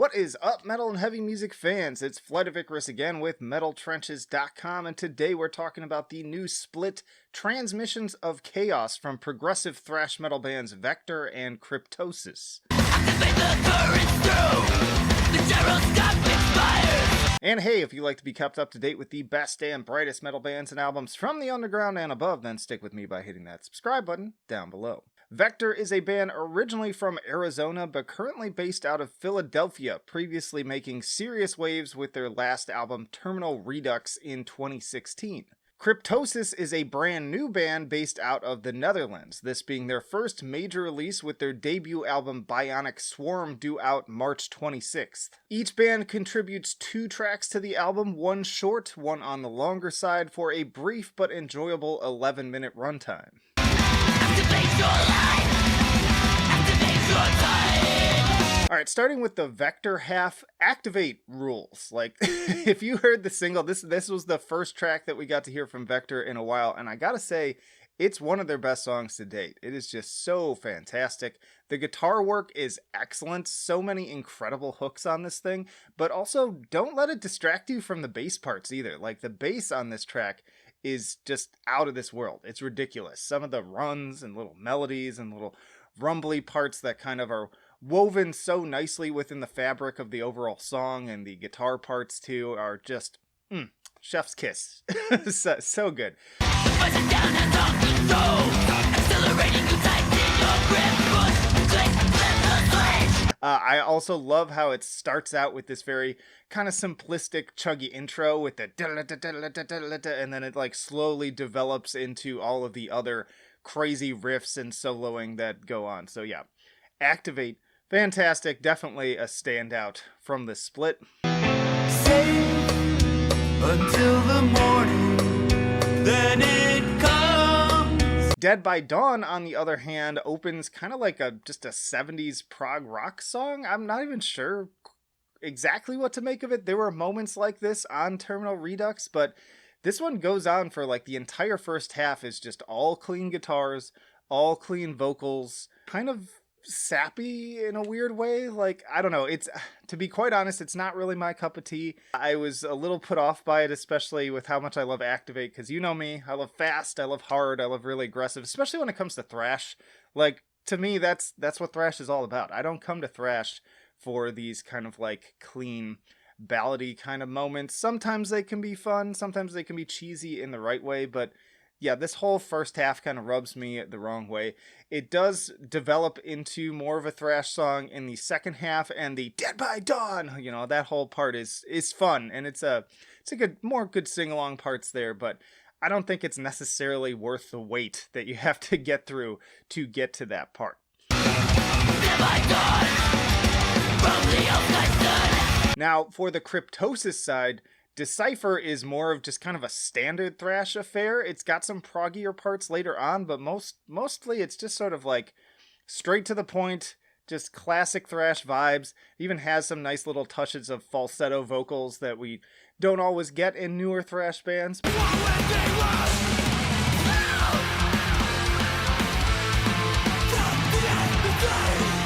What is up, metal and heavy music fans? It's Flight of Icarus again with MetalTrenches.com, and today we're talking about the new split Transmissions of Chaos from progressive thrash metal bands Vektor and Cryptosis. And hey, if you like to be kept up to date with the best and brightest metal bands and albums from the underground and above, then stick with me by hitting that subscribe button down below. Vektor is a band originally from Arizona, but currently based out of Philadelphia, previously making serious waves with their last album, Terminal Redux, in 2016. Cryptosis is a brand new band based out of the Netherlands, this being their first major release with their debut album Bionic Swarm due out March 26th. Each band contributes 2 tracks to the album, one short, one on the longer side, for a brief but enjoyable 11-minute runtime. Alright, starting with the Vektor half, Activate rules. Like, if you heard the single, this was the first track that we got to hear from Vektor in a while, and I gotta say, it's one of their best songs to date. It is just so fantastic. The guitar work is excellent, so many incredible hooks on this thing, but also don't let it distract you from the bass parts either. Like, the bass on this track is just out of this world. It's ridiculous. Some of the runs and little melodies and little rumbly parts that kind of are woven so nicely within the fabric of the overall song, and the guitar parts too are just chef's kiss. so good. I also love how it starts out with this very kind of simplistic chuggy intro with the and then it like slowly develops into all of the other crazy riffs and soloing that go on. So yeah, Activate, fantastic, definitely a standout from the split. Safe until the morning, then it comes. Dead by Dawn, on the other hand, opens kind of like just a 70s prog rock song. I'm not even sure exactly what to make of it. There were moments like this on Terminal Redux, but this one goes on for like the entire first half is just all clean guitars, all clean vocals, kind of sappy in a weird way. Like, I don't know, it's, to be quite honest, it's not really my cup of tea. I was a little put off by it, especially with how much I love Activate, because you know me, I love fast, I love hard, I love really aggressive, especially when it comes to thrash. Like, to me, that's what thrash is all about. I don't come to thrash for these kind of like clean ballady kind of moments. Sometimes they can be fun, sometimes they can be cheesy in the right way, but yeah, this whole first half kind of rubs me the wrong way. It does develop into more of a thrash song in the second half, and the Dead by Dawn, you know, that whole part is fun, and it's a good sing-along parts there, but I don't think it's necessarily worth the wait that you have to get through to get to that part. Dead by Dawn, from the outside. Now, for the Cryptosis side, Decipher is more of just kind of a standard thrash affair. It's got some proggier parts later on, but mostly it's just sort of like straight to the point, just classic thrash vibes. It even has some nice little touches of falsetto vocals that we don't always get in newer thrash bands.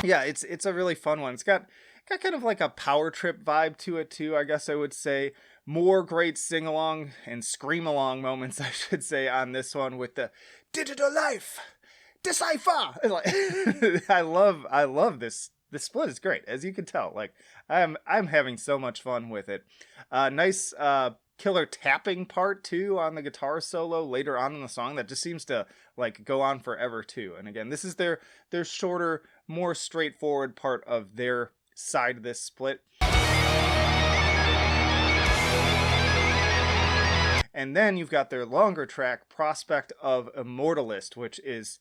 Yeah, it's a really fun one. It's got kind of like a power trip vibe to it too, I guess I would say. More great sing-along and scream-along moments, I should say, on this one with the Digital Life, Decipher! Like, I love this. The split is great, as you can tell. Like, I'm having so much fun with it. Nice killer tapping part too on the guitar solo later on in the song that just seems to like go on forever too. And again, this is their shorter, more straightforward part of their side of this split. And then you've got their longer track, Prospect of Immortalist, which is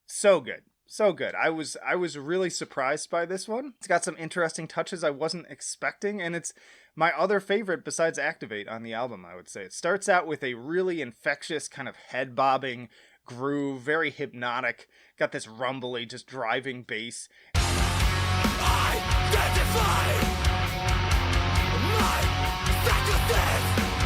so good. So good. I was really surprised by this one. It's got some interesting touches I wasn't expecting, and it's my other favorite besides Activate on the album, I would say. It starts out with a really infectious kind of head-bobbing groove, very hypnotic. Got this rumbly, just driving bass.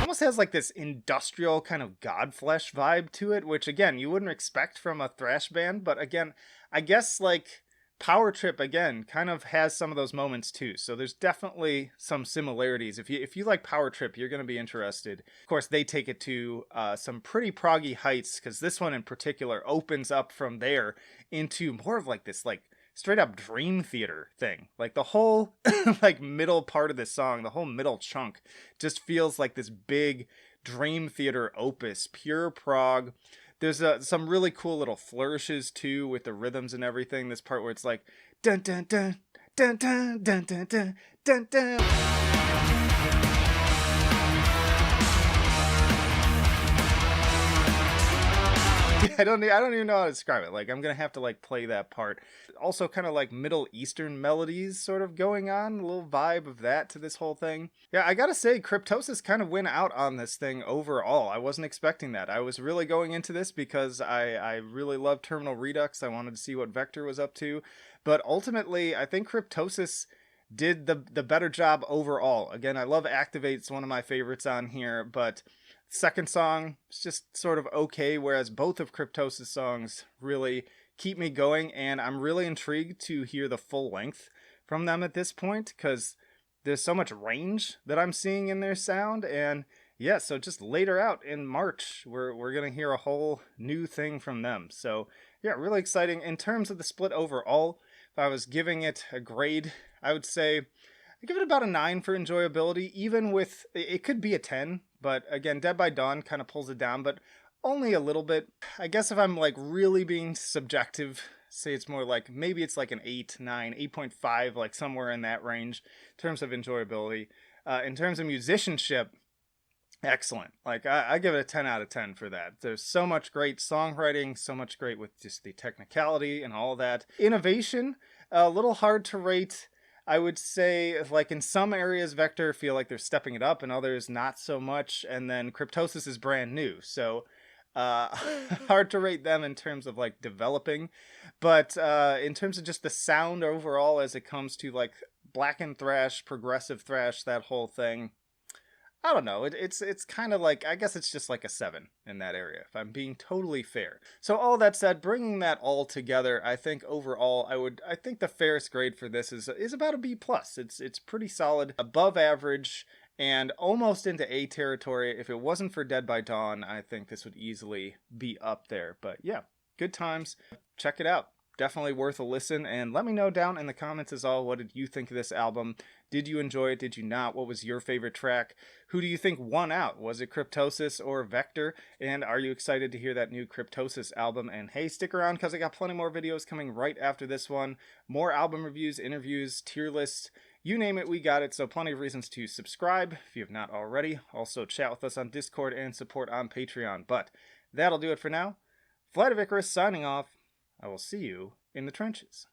Almost has like this industrial kind of Godflesh vibe to it, which again, you wouldn't expect from a thrash band, but again, I guess like Power Trip, again, kind of has some of those moments too. So there's definitely some similarities. If you like Power Trip, you're going to be interested. Of course, they take it to some pretty proggy heights, because this one in particular opens up from there into more of like this like straight up Dream Theater thing. Like the whole like middle part of this song, the whole middle chunk just feels like this big Dream Theater opus, pure prog. There's some really cool little flourishes too with the rhythms and everything. This part where it's like dun dun dun dun dun dun dun dun dun dun. I don't even know how to describe it. Like, I'm gonna have to like play that part. Also, kind of like Middle Eastern melodies sort of going on, a little vibe of that to this whole thing. Yeah, I gotta say, Cryptosis kind of went out on this thing overall. I wasn't expecting that. I was really going into this because I really love Terminal Redux. I wanted to see what Vektor was up to, but ultimately, I think Cryptosis did the better job overall. Again, I love Activate. It's one of my favorites on here, but second song is just sort of okay, whereas both of Cryptosis songs really keep me going, and I'm really intrigued to hear the full length from them at this point, because there's so much range that I'm seeing in their sound. And yeah, so just later out in March, we're gonna hear a whole new thing from them. So yeah, really exciting. In terms of the split overall, if I was giving it a grade, I would say I give it about a 9 for enjoyability. Even with, it could be a 10, but again, Dead by Dawn kind of pulls it down, but only a little bit. I guess if I'm like really being subjective, say it's more like, maybe it's like an 8, 9, 8.5, like somewhere in that range in terms of enjoyability. In terms of musicianship, excellent. Like, I give it a 10 out of 10 for that. There's so much great songwriting, so much great with just the technicality and all that. Innovation, a little hard to rate. I would say, like, in some areas, Vektor feel like they're stepping it up, and others not so much. And then Cryptosis is brand new, so hard to rate them in terms of like developing. But in terms of just the sound overall, as it comes to like blackened thrash, progressive thrash, that whole thing, I don't know. It's kind of like, I guess it's just like a 7 in that area, if I'm being totally fair. So all that said, bringing that all together, I think overall, I think the fairest grade for this is about a B+. It's pretty solid, above average, and almost into A territory. If it wasn't for Dead by Dawn, I think this would easily be up there. But yeah, good times. Check it out. Definitely worth a listen, and let me know down in the comments as all, what did you think of this album? Did you enjoy it? Did you not? What was your favorite track? Who do you think won out? Was it Cryptosis or Vektor? And are you excited to hear that new Cryptosis album? And hey, stick around, because I got plenty more videos coming right after this one. More album reviews, interviews, tier lists, you name it, we got it. So plenty of reasons to subscribe if you have not already. Also chat with us on Discord and support on Patreon. But that'll do it for now. Flight of Icarus signing off. I will see you in the trenches.